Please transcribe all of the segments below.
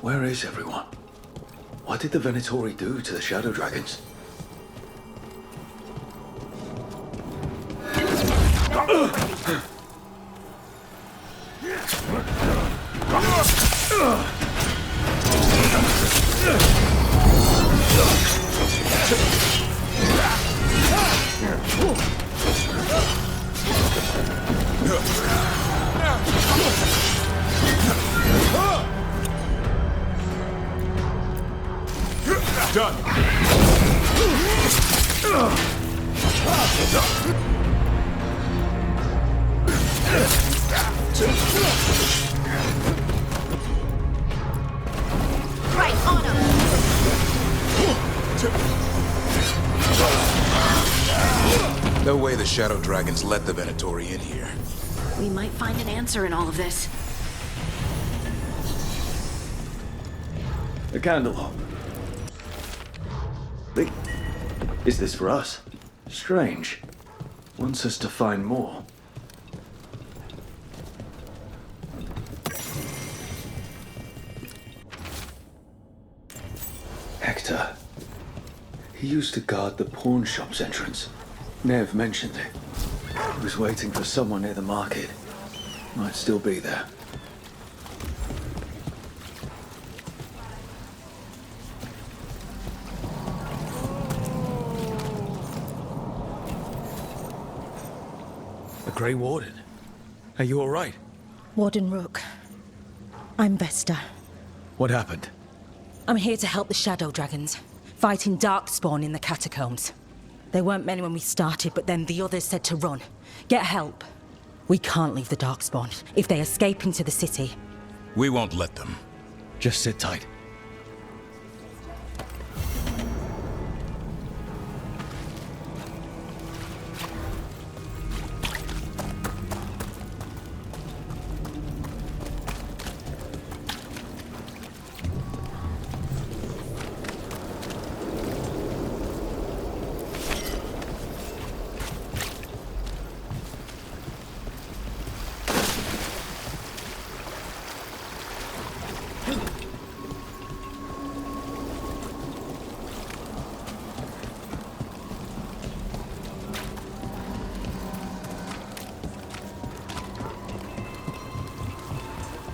Where is everyone? What did the Venatori do to the Shadow Dragons? Done. Right on him. No way the Shadow Dragons let the Venatori in here. We might find an answer in all of this. A candle. Is this for us? Strange. Wants us to find more. Hector. He used to guard the pawn shop's entrance. Nev mentioned it. He was waiting for someone near the market. Might still be there. The Grey Warden. Are you all right? Warden Rook. I'm Vesta. What happened? I'm here to help the Shadow Dragons, fighting Darkspawn in the catacombs. There weren't many when we started, but then the others said to run. Get help. We can't leave the Darkspawn if they escape into the city. We won't let them. Just sit tight.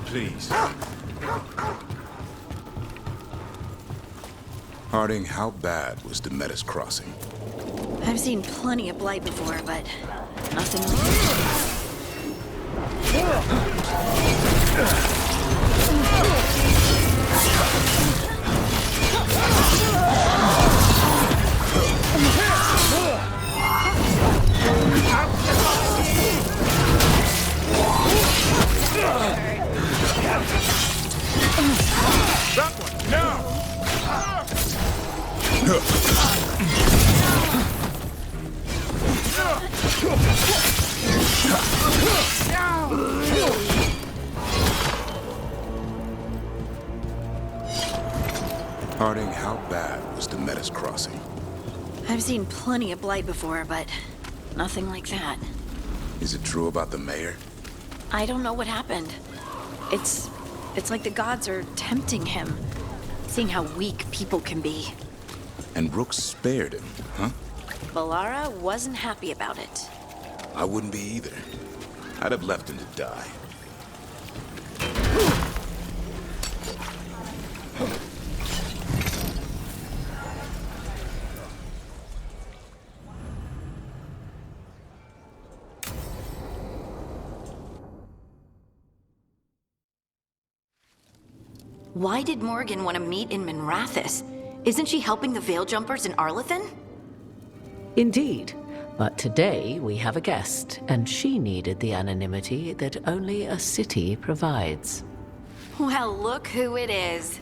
Please. Harding, how bad was Demeter's crossing? I've seen plenty of blight before, but nothing like this. That one, now! Harding, how bad was Demeter's crossing? I've seen plenty of blight before, but nothing like that. Is it true about the mayor? I don't know what happened. It's like the gods are tempting him, seeing how weak people can be. And Rook spared him, huh? Valara wasn't happy about it. I wouldn't be either. I'd have left him to die. Why did Morgan want to meet in Minrathous? Isn't she helping the Veil Jumpers in Arlathan? Indeed. But today we have a guest, and she needed the anonymity that only a city provides. Well, look who it is.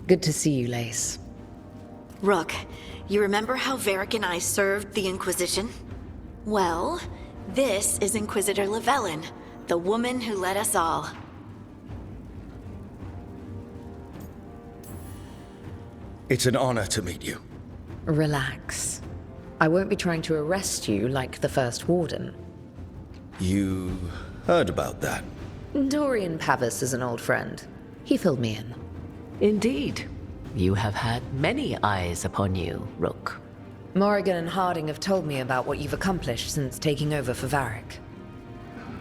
Good to see you, Lace. Rook, you remember how Varric and I served the Inquisition? Well, this is Inquisitor Llewellyn, the woman who led us all. It's an honor to meet you. Relax. I won't be trying to arrest you like the first warden. You heard about that? Dorian Pavis is an old friend. He filled me in. Indeed. You have had many eyes upon you, Rook. Morrigan and Harding have told me about what you've accomplished since taking over for Varric.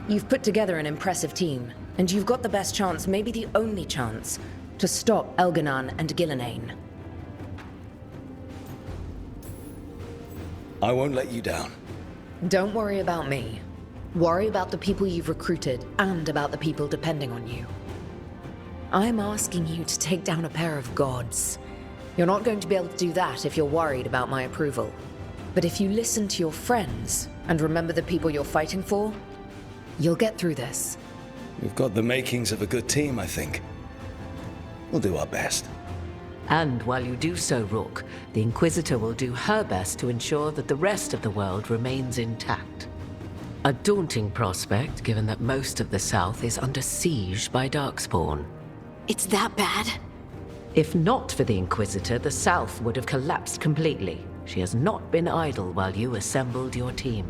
You've put together an impressive team, and you've got the best chance, maybe the only chance, to stop Elganon and Gillenane. I won't let you down. Don't worry about me. Worry about the people you've recruited, and about the people depending on you. I'm asking you to take down a pair of gods. You're not going to be able to do that if you're worried about my approval. But if you listen to your friends, and remember the people you're fighting for, you'll get through this. We've got the makings of a good team, I think. We'll do our best. And while you do so, Rook, the Inquisitor will do her best to ensure that the rest of the world remains intact. A daunting prospect, given that most of the South is under siege by Darkspawn. It's that bad? If not for the Inquisitor, the South would have collapsed completely. She has not been idle while you assembled your team.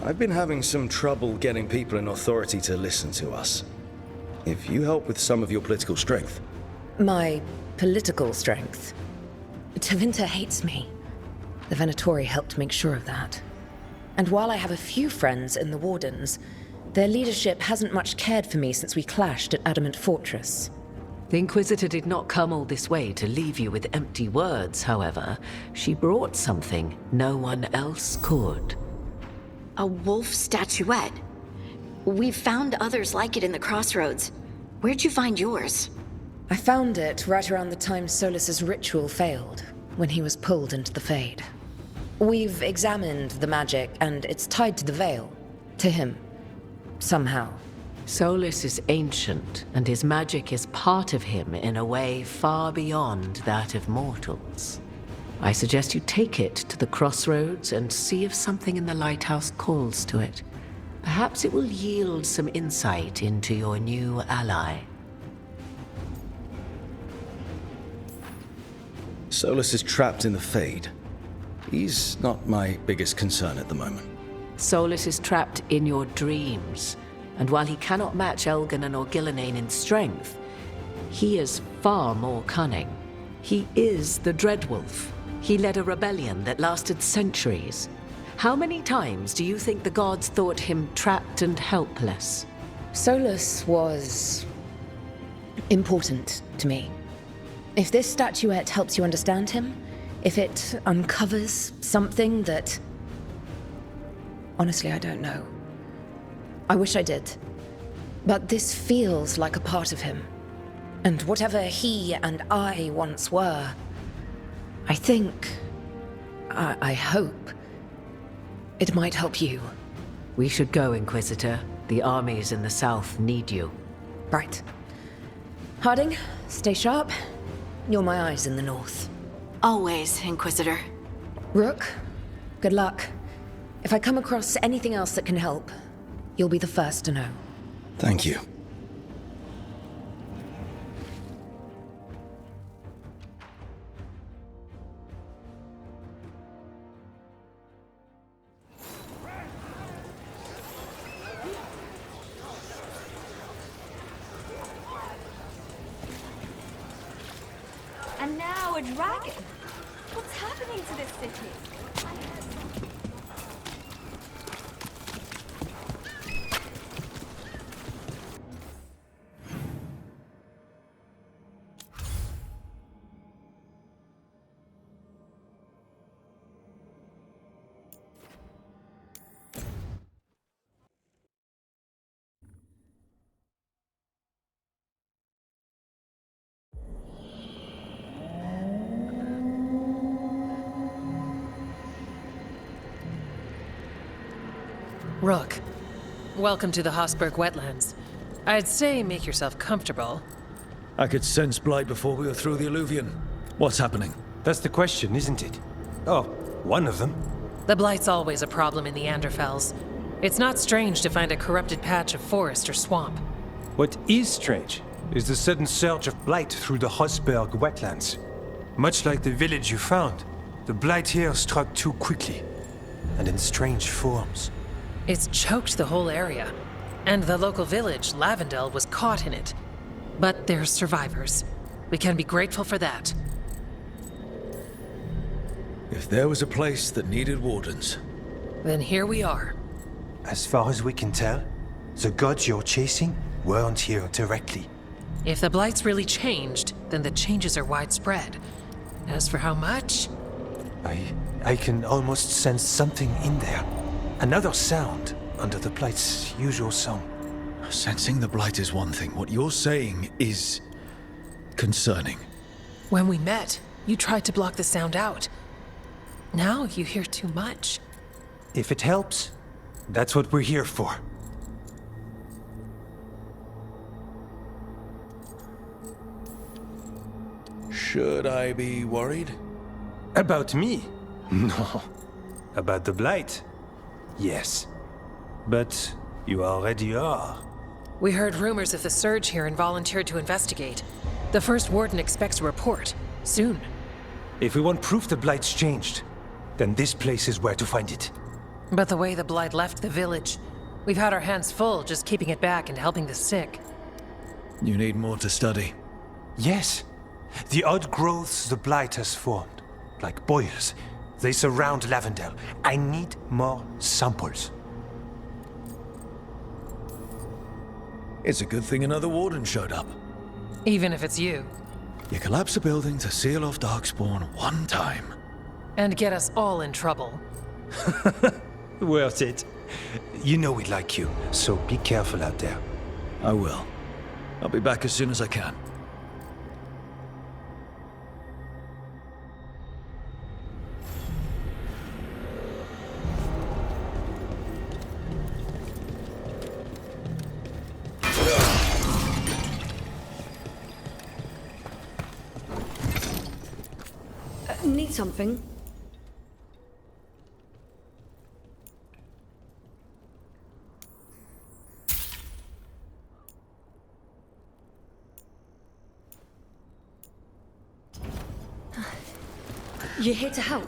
I've been having some trouble getting people in authority to listen to us. If you help with some of your political strength. My political strength. Tevinter hates me. The Venatori helped make sure of that. And while I have a few friends in the Wardens, their leadership hasn't much cared for me since we clashed at Adamant Fortress. The Inquisitor did not come all this way to leave you with empty words, however. She brought something no one else could. A wolf statuette? We've found others like it in the crossroads. Where'd you find yours? I found it right around the time Solus's ritual failed, when he was pulled into the Fade. We've examined the magic, and it's tied to the Veil. To him. Somehow. Solus is ancient, and his magic is part of him in a way far beyond that of mortals. I suggest you take it to the crossroads and see if something in the lighthouse calls to it. Perhaps it will yield some insight into your new ally. Solus is trapped in the Fade. He's not my biggest concern at the moment. Solus is trapped in your dreams, and while he cannot match Elganon or Gillenane in strength, he is far more cunning. He is the Dreadwolf. He led a rebellion that lasted centuries. How many times do you think the gods thought him trapped and helpless? Solus was important to me. If this statuette helps you understand him, if it uncovers something that... Honestly, I don't know. I wish I did. But this feels like a part of him. And whatever he and I once were, I think... I hope... it might help you. We should go, Inquisitor. The armies in the south need you. Right. Harding, stay sharp. You're my eyes in the north. Always, Inquisitor. Rook, good luck. If I come across anything else that can help, you'll be the first to know. Thank you. And now a dragon. What's happening to this city? Rook, welcome to the Hosberg wetlands. I'd say make yourself comfortable. I could sense blight before we were through the alluvion. What's happening? That's the question, isn't it? Oh, one of them. The blight's always a problem in the Anderfels. It's not strange to find a corrupted patch of forest or swamp. What is strange is the sudden surge of blight through the Hosberg wetlands. Much like the village you found, the blight here struck too quickly, and in strange forms. It's choked the whole area. And the local village, Lavendel, was caught in it. But they're survivors. We can be grateful for that. If there was a place that needed wardens, Then here we are. As far as we can tell, the gods you're chasing weren't here directly. If the Blight's really changed, then the changes are widespread. As for how much? I can almost sense something in there. Another sound under the Blight's usual song. Sensing the Blight is one thing. What you're saying is concerning. When we met, you tried to block the sound out. Now you hear too much. If it helps, that's what we're here for. should I be worried? About me? No. About the Blight? Yes. But you already are. We heard rumors of the surge here and volunteered to investigate. The first warden expects a report. Soon. If we want proof the Blight's changed, then this place is where to find it. But the way the Blight left the village, we've had our hands full just keeping it back and helping the sick. You need more to study. Yes. The odd growths the Blight has formed, like boils, they surround Lavendel. I need more samples. It's a good thing another warden showed up. Even if it's you. You collapse a building to seal off Darkspawn one time. And get us all in trouble. Worth it. You know we like you, so be careful out there. I will. I'll be back as soon as I can. Need something? You're here to help.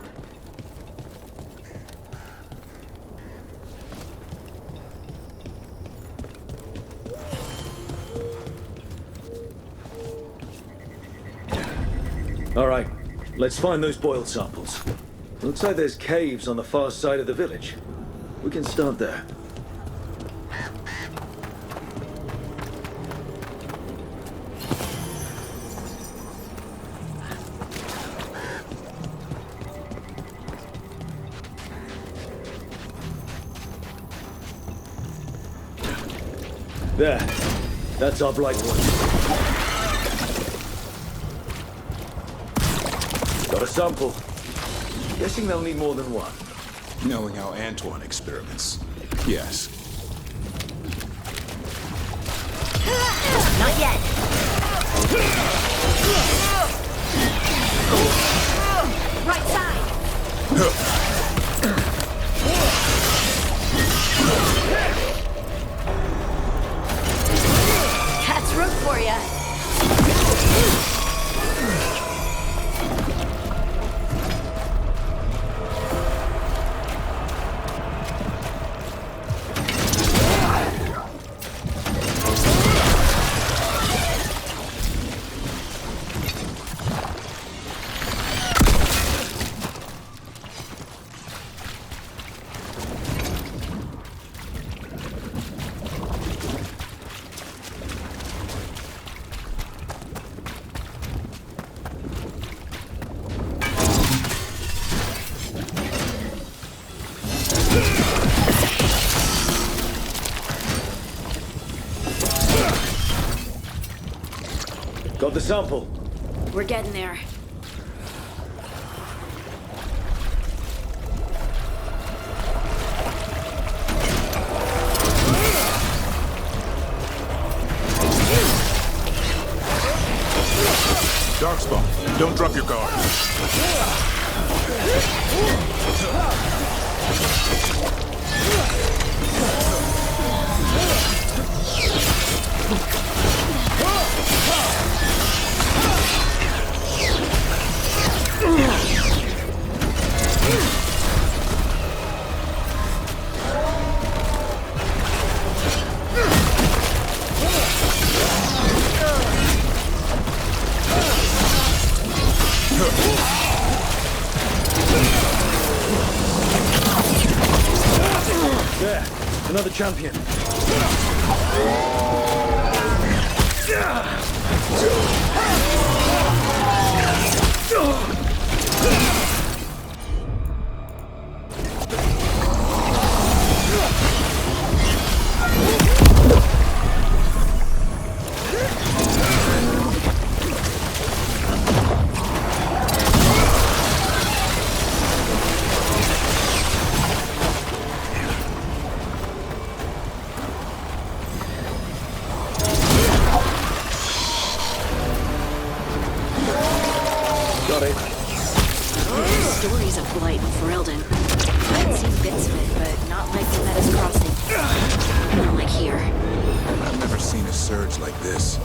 All right, let's find those boiled samples. Looks like there's caves on the far side of the village. We can start there. There. That's our Blight one. Got a sample. Guessing they'll need more than one. Knowing how Antoine experiments. Yes. Not yet. Right side. That's room for ya. Got the sample. We're getting there. Darkspawn, don't drop your guard. Another champion. Stories of Blight and Ferelden. I've seen bits of it, but not like the Metis Crossing. Not like here. I've never seen a surge like this.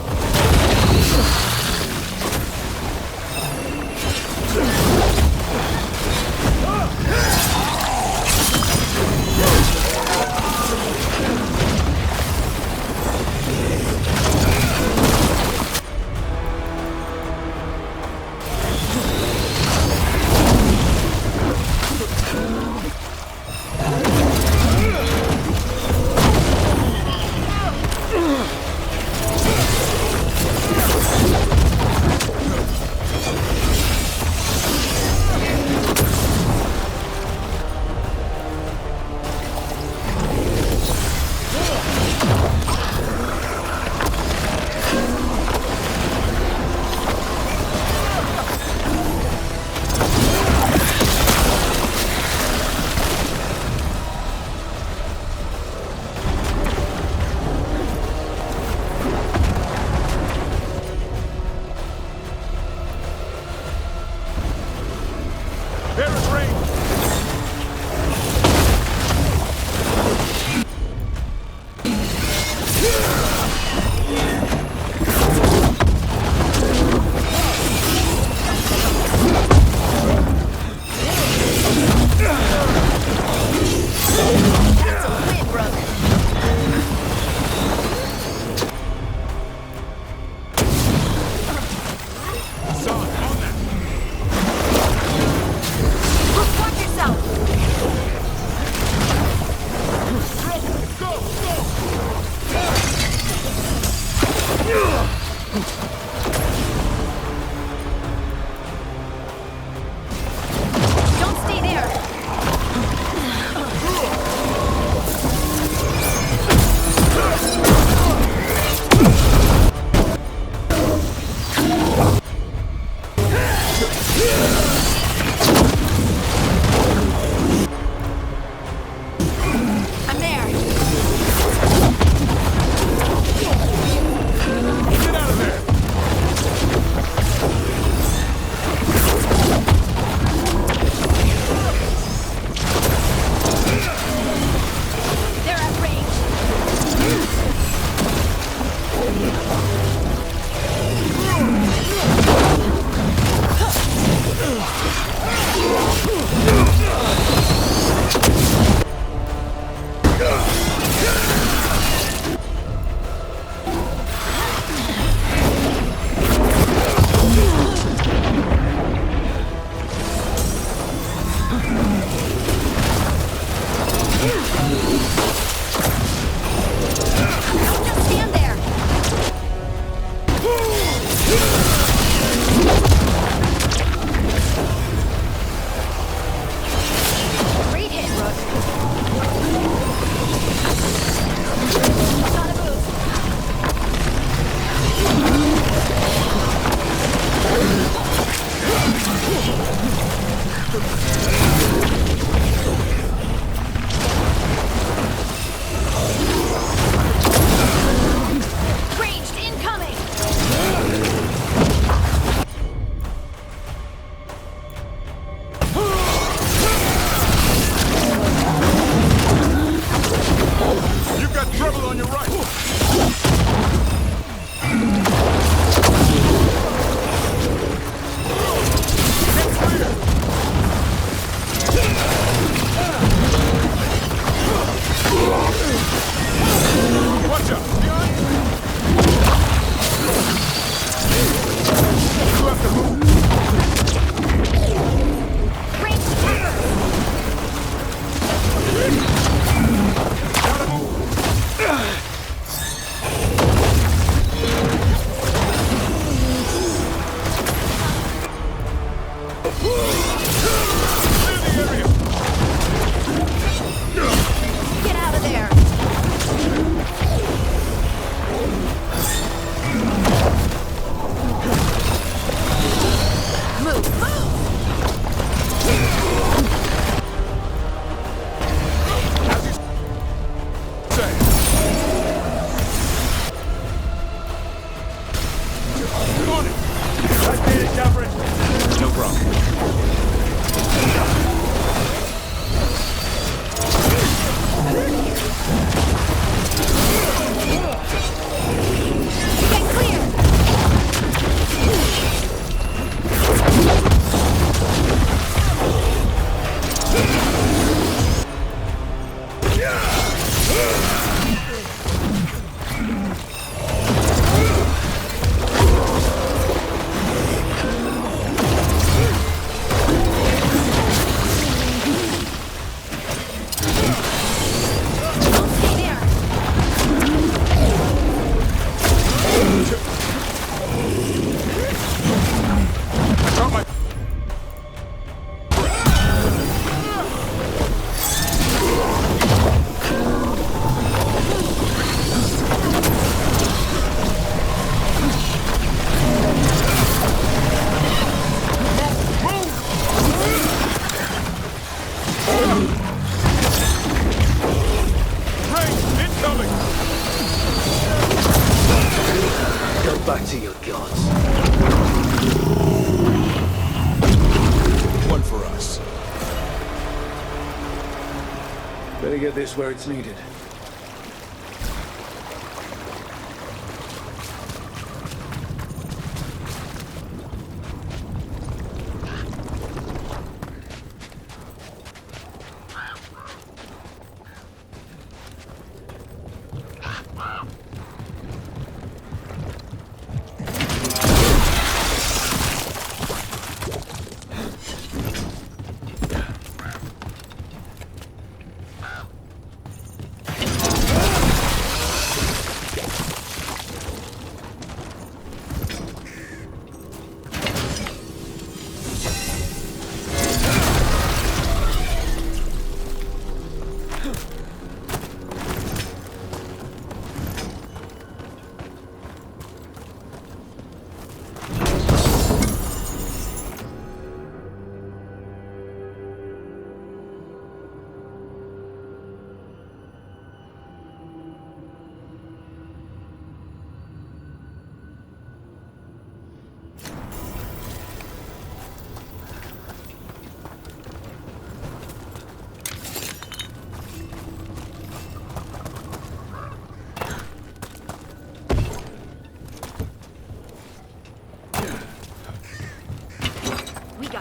Better get this where it's needed.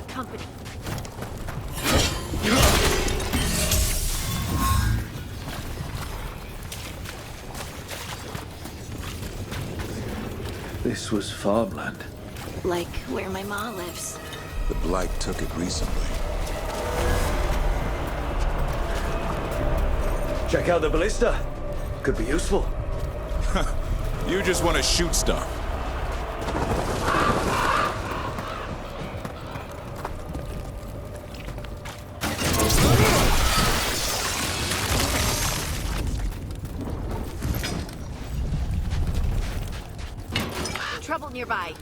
Company. This was farmland. Like where my ma lives. The Blight took it recently. Check out the ballista. Could be useful. You just want to shoot stuff. Trouble nearby.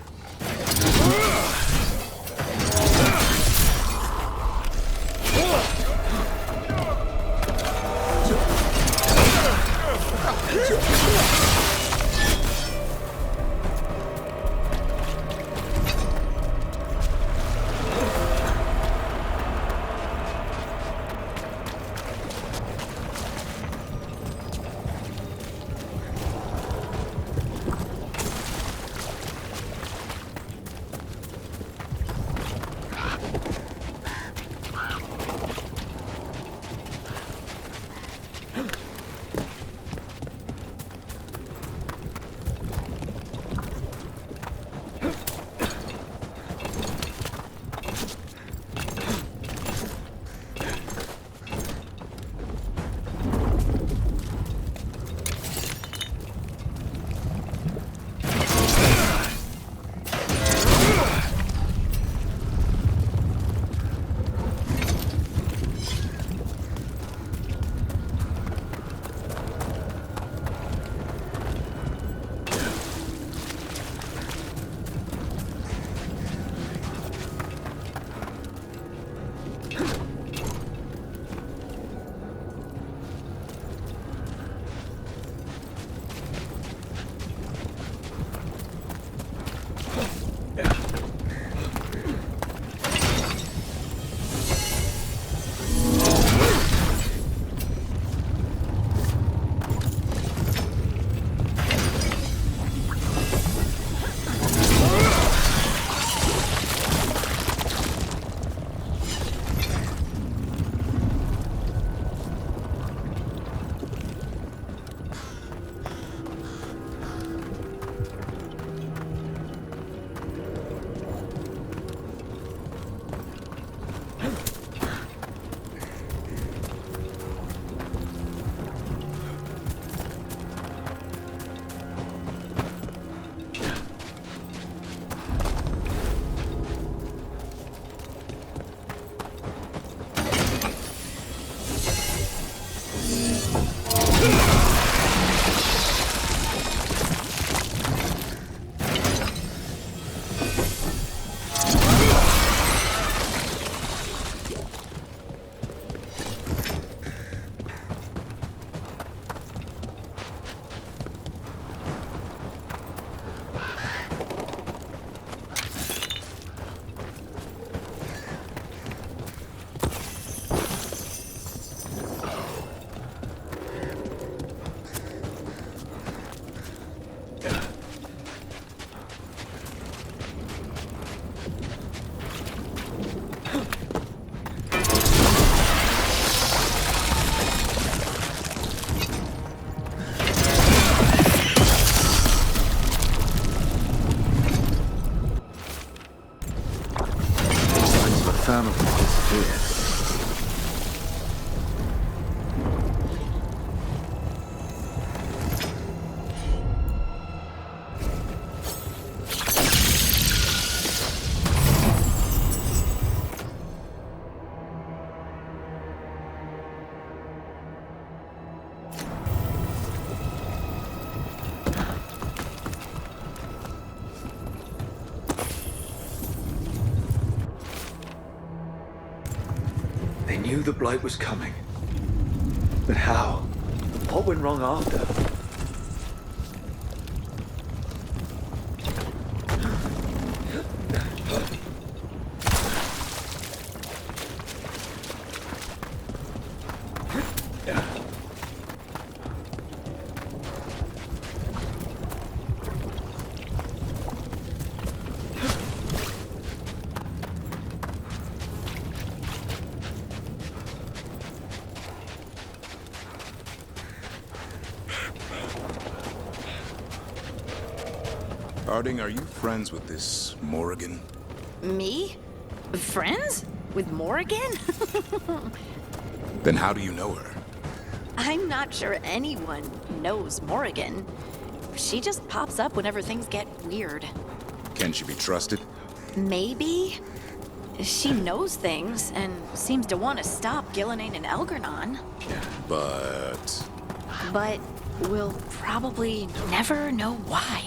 knew the Blight was coming. But how? What went wrong after? Harding, are you friends with this Morrigan? Me? Friends? With Morrigan? Then how do you know her? I'm not sure anyone knows Morrigan. She just pops up whenever things get weird. Can she be trusted? Maybe? She knows things and seems to want to stop Gillenane and Elgernon. But we'll probably never know why.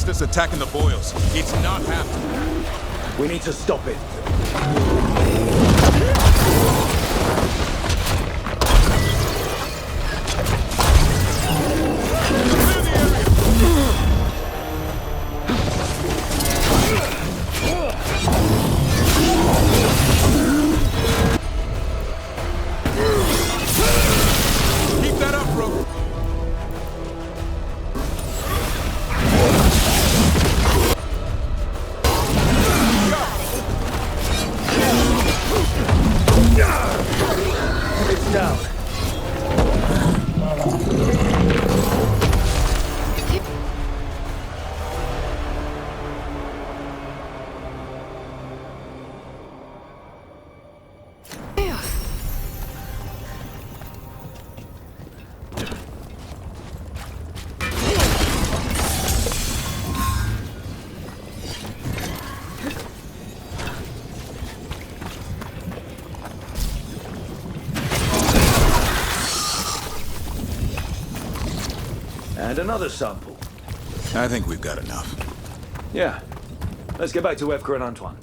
This attacking the boils. It's not happening. We need to stop it. Keep that up, bro. Yeah! And another sample. I think we've got enough. Yeah. Let's get back to Evka and Antoine.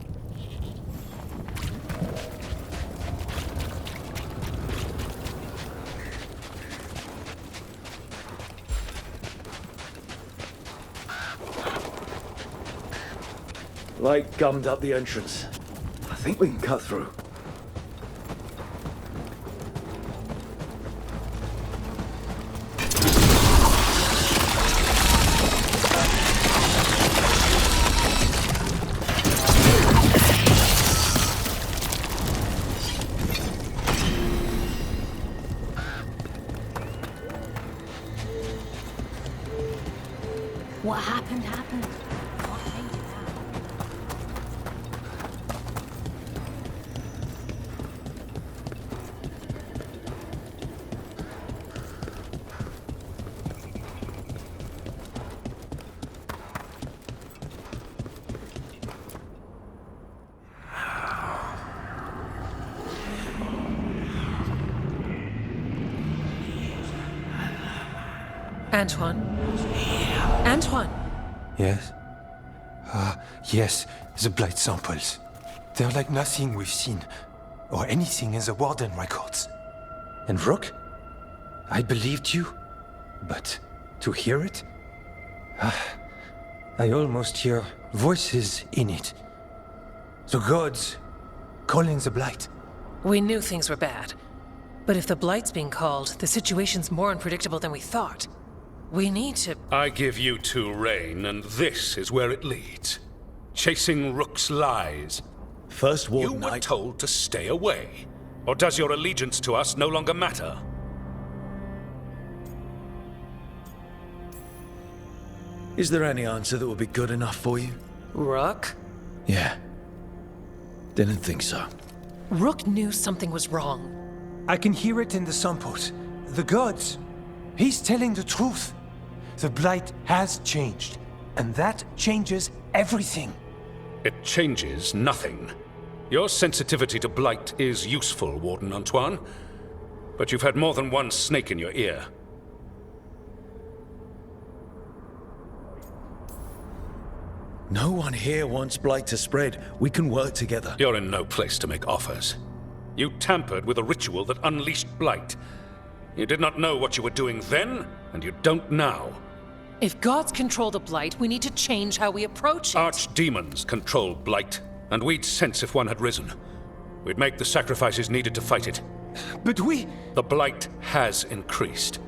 Light gummed up the entrance. I think we can cut through. What happened, happened. What made it happen? Antoine? Antoine! Yes? Yes, the blight samples. They're like nothing we've seen, or anything in the Warden records. And Rook? I believed you, but to hear it? I almost hear voices in it. The gods calling the blight. We knew things were bad. But if the blight's being called, the situation's more unpredictable than we thought. We need to... I give you two reign, and this is where it leads. Chasing Rook's lies. First Warden, You were told to stay away. Or does your allegiance to us no longer matter? Is there any answer that would be good enough for you? Rook? Yeah. Didn't think so. Rook knew something was wrong. I can hear it in the samples. The gods. He's telling the truth. The blight has changed, and that changes everything. It changes nothing. Your sensitivity to blight is useful, Warden Antoine. But you've had more than one snake in your ear. No one here wants blight to spread. We can work together. You're in no place to make offers. You tampered with a ritual that unleashed blight. You did not know what you were doing then, and you don't now. If gods control the blight, we need to change how we approach it. Archdemons control blight, and we'd sense if one had risen. We'd make the sacrifices needed to fight it. But we... The blight has increased.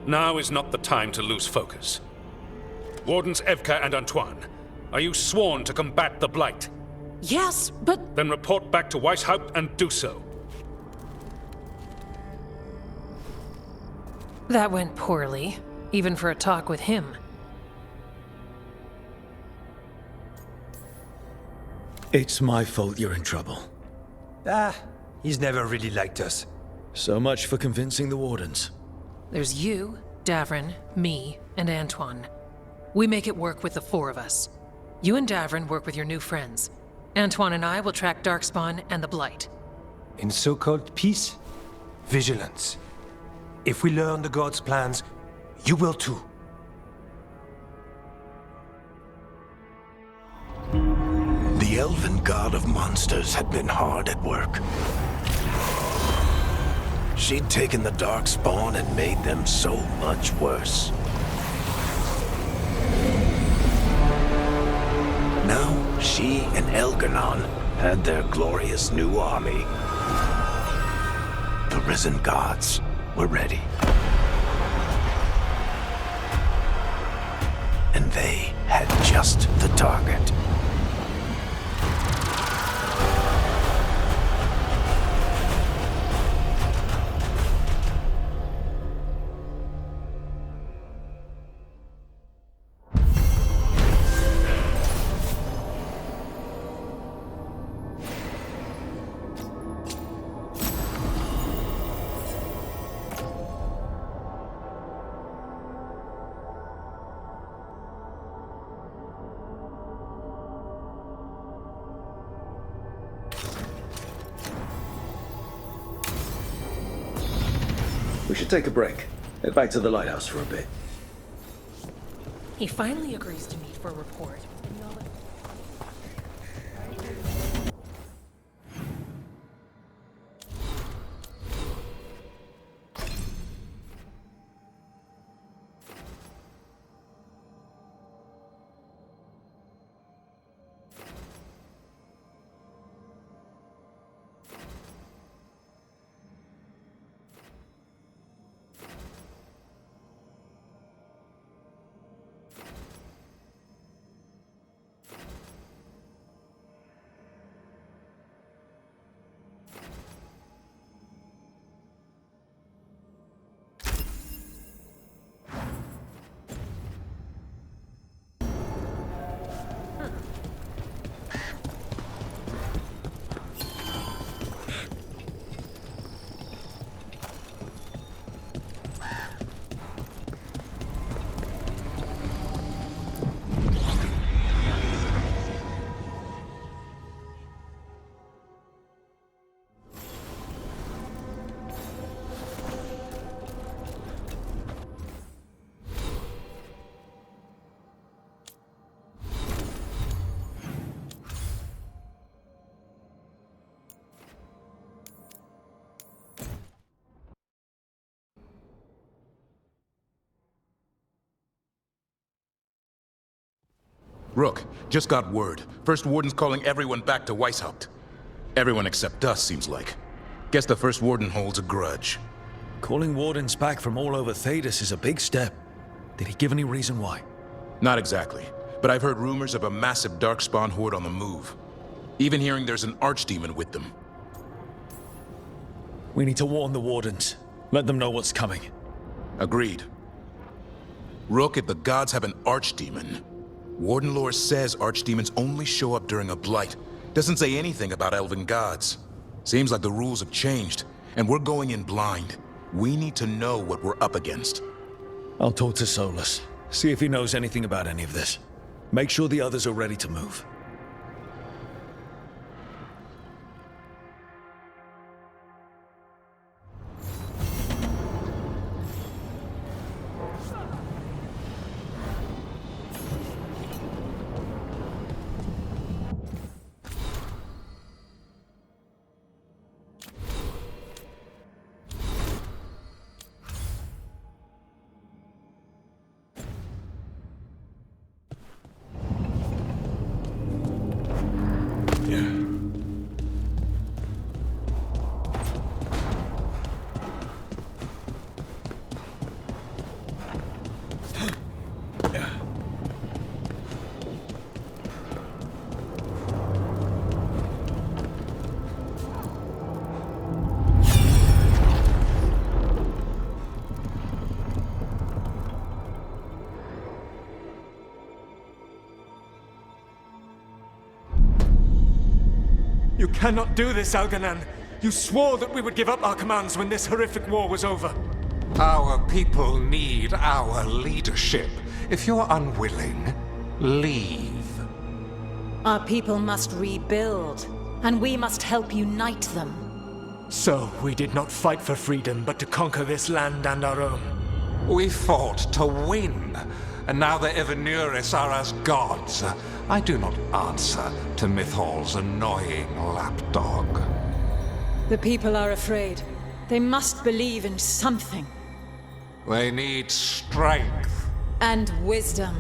Now is not the time to lose focus. Wardens Evka and Antoine, are you sworn to combat the blight? Yes, but... Then report back to Weishaupt and do so. That went poorly, even for a talk with him. It's my fault you're in trouble. He's never really liked us. So much for convincing the Wardens. There's you, Davrin, me, and Antoine. We make it work with the four of us. You and Davrin work with your new friends. Antoine and I will track Darkspawn and the Blight. In so-called peace, vigilance. If we learn the gods' plans, you will too. The elven god of monsters had been hard at work. She'd taken the Darkspawn and made them so much worse. Now, she and Elgarnon had their glorious new army. The risen gods were ready. And they had just the target. We should take a break. Head back to the lighthouse for a bit. He finally agrees to meet for a report. Rook, just got word. First Warden's calling everyone back to Weishaupt. Everyone except us, seems like. Guess the First Warden holds a grudge. Calling Wardens back from all over Thedas is a big step. Did he give any reason why? Not exactly, but I've heard rumors of a massive Darkspawn horde on the move. Even hearing there's an Archdemon with them. We need to warn the Wardens. Let them know what's coming. Agreed. Rook, if the gods have an Archdemon, Warden lore says Archdemons only show up during a blight. Doesn't say anything about elven gods. Seems like the rules have changed, and we're going in blind. We need to know what we're up against. I'll talk to Solus. See if he knows anything about any of this. Make sure the others are ready to move. You cannot do this, Algernon. You swore that we would give up our commands when this horrific war was over. Our people need our leadership. If you're unwilling, leave. Our people must rebuild, and we must help unite them. So, we did not fight for freedom, but to conquer this land and our own. We fought to win, and now the Evenuris are as gods. I do not answer to Mythal's annoying lapdog. The people are afraid. They must believe in something. They need strength. And wisdom.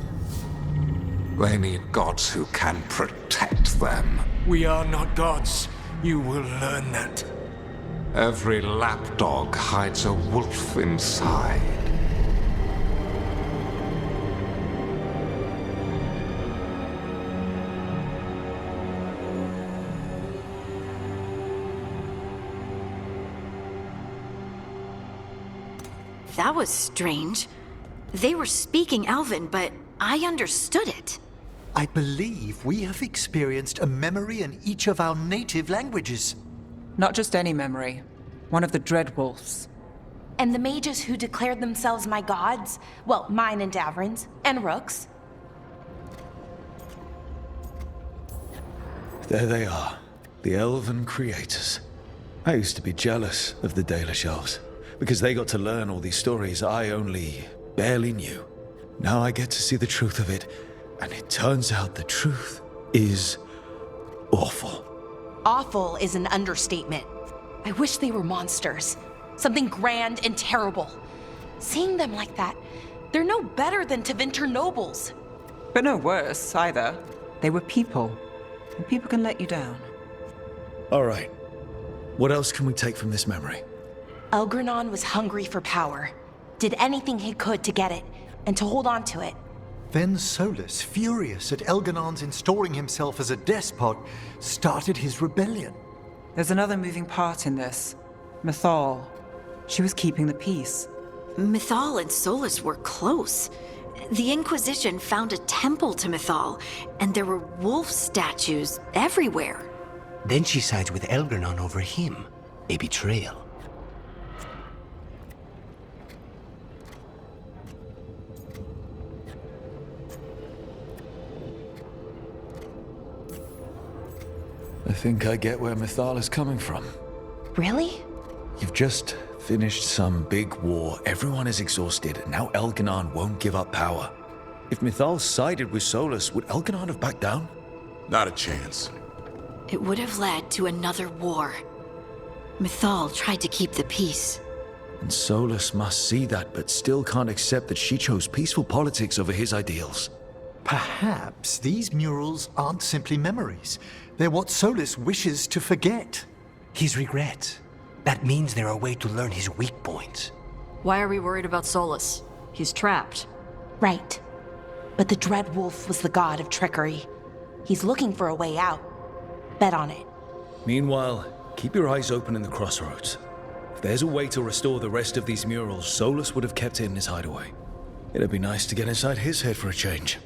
They need gods who can protect them. We are not gods. You will learn that. Every lapdog hides a wolf inside. That was strange. They were speaking Elven, but I understood it. I believe we have experienced a memory in each of our native languages. Not just any memory. One of the Dreadwolves. And the mages who declared themselves my gods? Well, mine and Davrin's, and Rook's. There they are, the Elven creators. I used to be jealous of the Dalish elves, because they got to learn all these stories I only barely knew. Now I get to see the truth of it, and it turns out the truth is awful. Awful is an understatement. I wish they were monsters. Something grand and terrible. Seeing them like that, they're no better than Tevinter nobles. But no worse, either. They were people. And people can let you down. All right. What else can we take from this memory? Elgranon was hungry for power. Did anything he could to get it, and to hold on to it. Then Solus, furious at Elganon's installing himself as a despot, started his rebellion. There's another moving part in this. Mythal. She was keeping the peace. Mythal and Solus were close. The Inquisition found a temple to Mythal, and there were wolf statues everywhere. Then she sides with Elgranon over him. A betrayal. I think I get where Mythal is coming from. Really? You've just finished some big war. Everyone is exhausted, and now Elganon won't give up power. If Mythal sided with Solus, would Elganon have backed down? Not a chance. It would have led to another war. Mythal tried to keep the peace. And Solus must see that, but still can't accept that she chose peaceful politics over his ideals. Perhaps these murals aren't simply memories. They're what Solus wishes to forget. His regrets. That means they're a way to learn his weak points. Why are we worried about Solus? He's trapped. Right. But the Dreadwolf was the god of trickery. He's looking for a way out. Bet on it. Meanwhile, keep your eyes open in the crossroads. If there's a way to restore the rest of these murals, Solus would have kept it in his hideaway. It'd be nice to get inside his head for a change.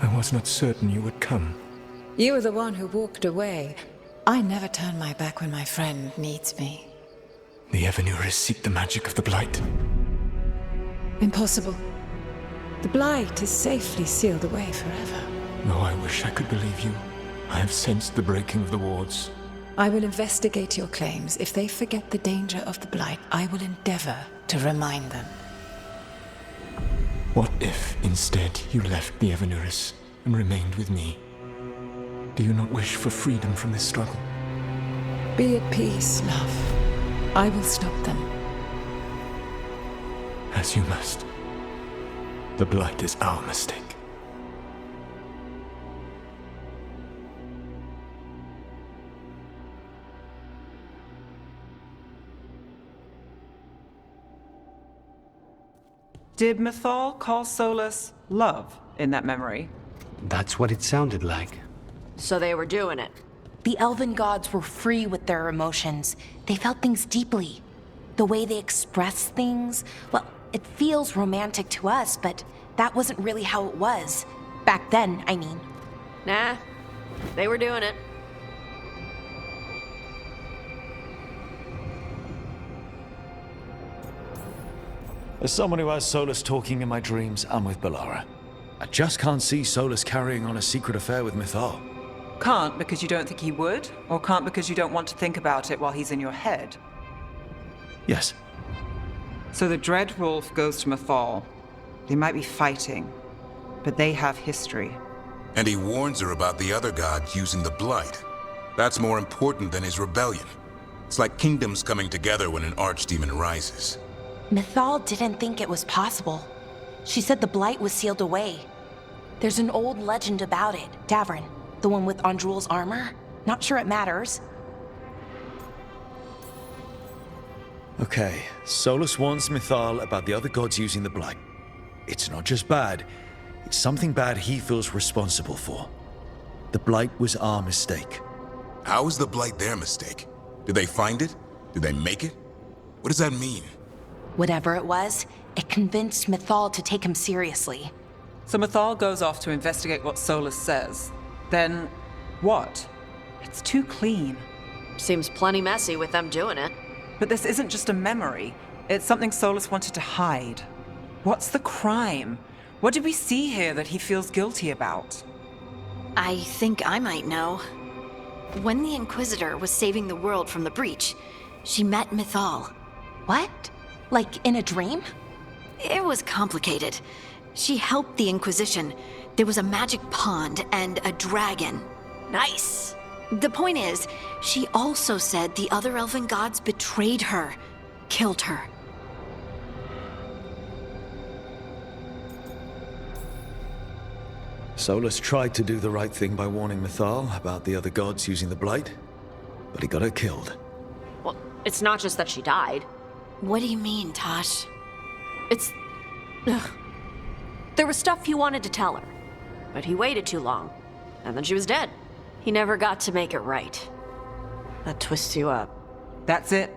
I was not certain you would come. You were the one who walked away. I never turn my back when my friend needs me. The Evanurus seek the magic of the Blight. Impossible. The Blight is safely sealed away forever. Though I wish I could believe you. I have sensed the breaking of the wards. I will investigate your claims. If they forget the danger of the Blight, I will endeavor to remind them. What if, instead, you left the Evanurus and remained with me? Do you not wish for freedom from this struggle? Be at peace, love. I will stop them. As you must. The Blight is our mistake. Did Mythal call Solus love in that memory? That's what it sounded like. So they were doing it. The elven gods were free with their emotions. They felt things deeply. The way they expressed things, well, it feels romantic to us, but that wasn't really how it was. Back then, I mean. Nah, they were doing it. As someone who has Solus talking in my dreams, I'm with Bellara. I just can't see Solus carrying on a secret affair with Mythal. Can't because you don't think he would? Or can't because you don't want to think about it while he's in your head? Yes. So the Dreadwolf goes to Mythal. They might be fighting, but they have history. And he warns her about the other god using the Blight. That's more important than his rebellion. It's like kingdoms coming together when an archdemon rises. Mythal didn't think it was possible. She said the Blight was sealed away. There's an old legend about it. Davrin, the one with Andrul's armor. Not sure it matters. Okay, Solus warns Mythal about the other gods using the Blight. It's not just bad, It's something bad he feels responsible for. The Blight was our mistake. How is the Blight their mistake? Did they find it? Did they make it? What does that mean? Whatever it was, it convinced Mythal to take him seriously. So Mythal goes off to investigate what Solus says. Then, what? It's too clean. Seems plenty messy with them doing it. But this isn't just a memory. It's something Solus wanted to hide. What's the crime? What did we see here that he feels guilty about? I think I might know. When the Inquisitor was saving the world from the breach, she met Mythal. What? Like in a dream? It was complicated. She helped the Inquisition. There was a magic pond and a dragon. Nice! The point is, she also said the other elven gods betrayed her, killed her. Solus tried to do the right thing by warning Mythal about the other gods using the Blight, but he got her killed. Well, it's not just that she died. What do you mean, Tosh? It's... Ugh. There was stuff he wanted to tell her, but he waited too long, and then she was dead. He never got to make it right. That twists you up. That's it.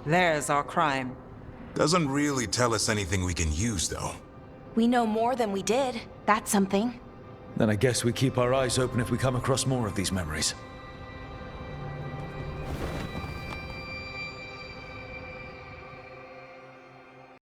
There's our crime. Doesn't really tell us anything we can use, though. We know more than we did. That's something. Then I guess we keep our eyes open if we come across more of these memories.